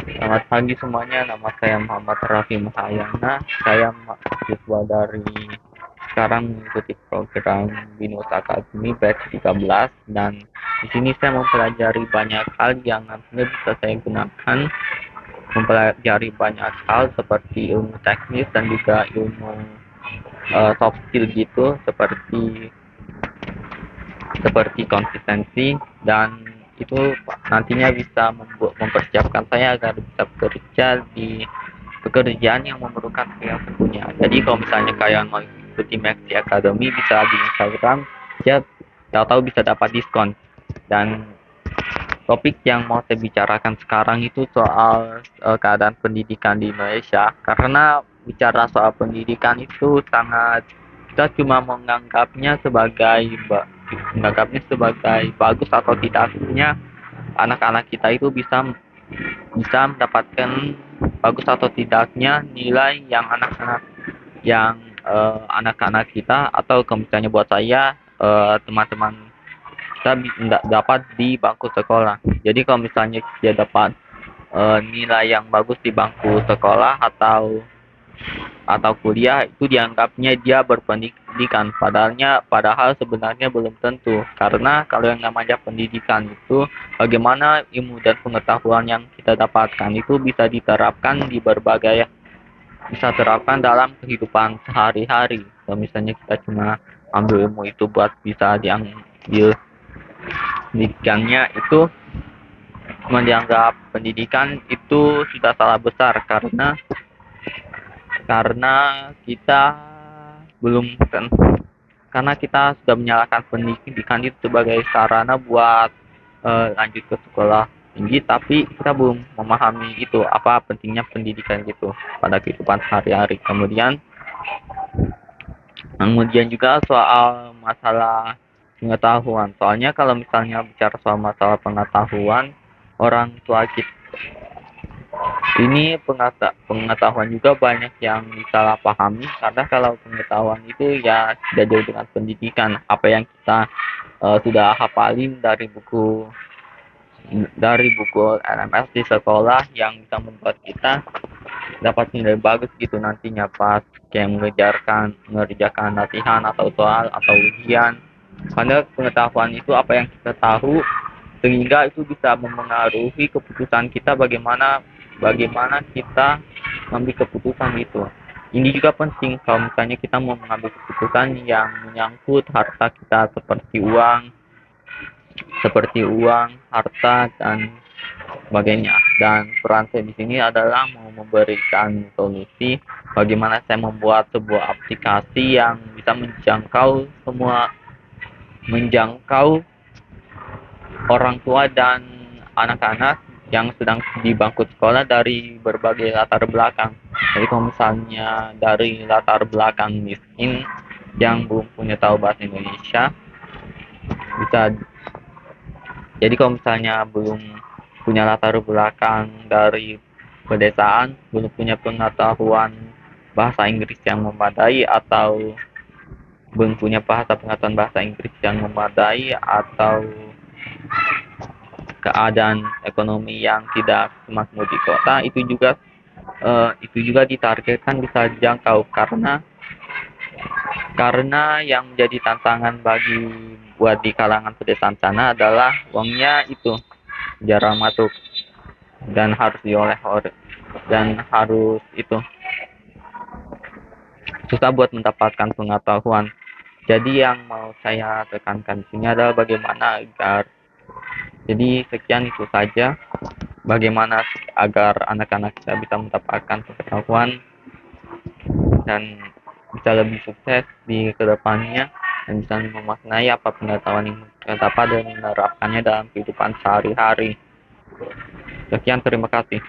Selamat pagi semuanya, nama saya Muhammad Raffi Mahayana. Saya mahasiswa dari sekarang mengikuti program Binus Academy batch 13, dan di sini saya mempelajari banyak hal yang nantinya bisa saya gunakan, mempelajari banyak hal seperti ilmu teknis dan juga ilmu soft skill gitu, seperti konsistensi, dan itu nantinya bisa mempersiapkan saya agar bisa bekerja di pekerjaan yang memerlukan skill tentunya. Jadi kalau misalnya kalian mau ikuti Maxi Academy, bisa di Instagram ya, tahu-tahu bisa dapat diskon. Dan topik yang mau saya bicarakan sekarang itu soal keadaan pendidikan di Indonesia, karena bicara soal pendidikan itu sangat, kita cuma menganggapnya sebagai bagus atau tidaknya anak-anak kita itu bisa bisa mendapatkan bagus atau tidaknya nilai yang anak-anak kita, atau misalnya buat saya, teman-teman kita tidak dapat di bangku sekolah. Jadi kalau misalnya dia dapat nilai yang bagus di bangku sekolah atau kuliah, itu dianggapnya dia berpendidikan, padahal sebenarnya belum tentu, karena kalau yang namanya pendidikan itu, bagaimana ilmu dan pengetahuan yang kita dapatkan itu bisa terapkan dalam kehidupan sehari-hari. Kalau misalnya kita cuma ambil ilmu itu buat bisa diambil pendidikannya, itu cuma dianggap pendidikan, itu sudah salah besar, karena kita belum kan karena kita sudah menyalahkan pendidikan itu sebagai sarana buat lanjut ke sekolah tinggi, tapi kita belum memahami itu apa pentingnya pendidikan gitu pada kehidupan sehari-hari. Kemudian juga soal masalah pengetahuan. Soalnya kalau misalnya bicara soal masalah pengetahuan, orang tua kita ini pengetahuan juga banyak yang disalahpahami, karena kalau pengetahuan itu ya tidak jauh dengan pendidikan. Apa yang kita sudah hafalin dari buku LMS di sekolah yang bisa membuat kita dapat nilai bagus gitu nantinya pas kayak mengerjakan latihan atau soal atau ujian. Karena pengetahuan itu apa yang kita tahu, sehingga itu bisa memengaruhi keputusan kita, bagaimana kita mengambil keputusan itu. Ini juga penting kalau misalnya kita mau mengambil keputusan yang menyangkut harta kita, seperti uang, harta, dan sebagainya. Dan peran saya di sini adalah mau memberikan solusi bagaimana saya membuat sebuah aplikasi yang bisa menjangkau orang tua dan anak-anak yang sedang di bangku sekolah dari berbagai latar belakang. Jadi kalau misalnya dari latar belakang miskin yang belum punya tahu bahasa Indonesia, bisa jadi kalau misalnya belum punya latar belakang dari pedesaan, belum punya pengetahuan bahasa Inggris yang memadai, atau belum punya pengetahuan bahasa Inggris yang memadai, atau keadaan ekonomi yang tidak semakmur di kota, itu juga ditargetkan bisa dijangkau, karena yang menjadi tantangan buat di kalangan pedesaan sana adalah uangnya itu jarang masuk, dan harus susah buat mendapatkan pengetahuan. Jadi yang mau saya tekankan di sini adalah bagaimana agar, jadi sekian itu saja, bagaimana agar anak-anak kita bisa mendapatkan pengetahuan dan bisa lebih sukses di kedepannya, dan bisa memaknai apa pengetahuan yang mereka dapat dan menerapkannya dalam kehidupan sehari-hari. Sekian, terima kasih.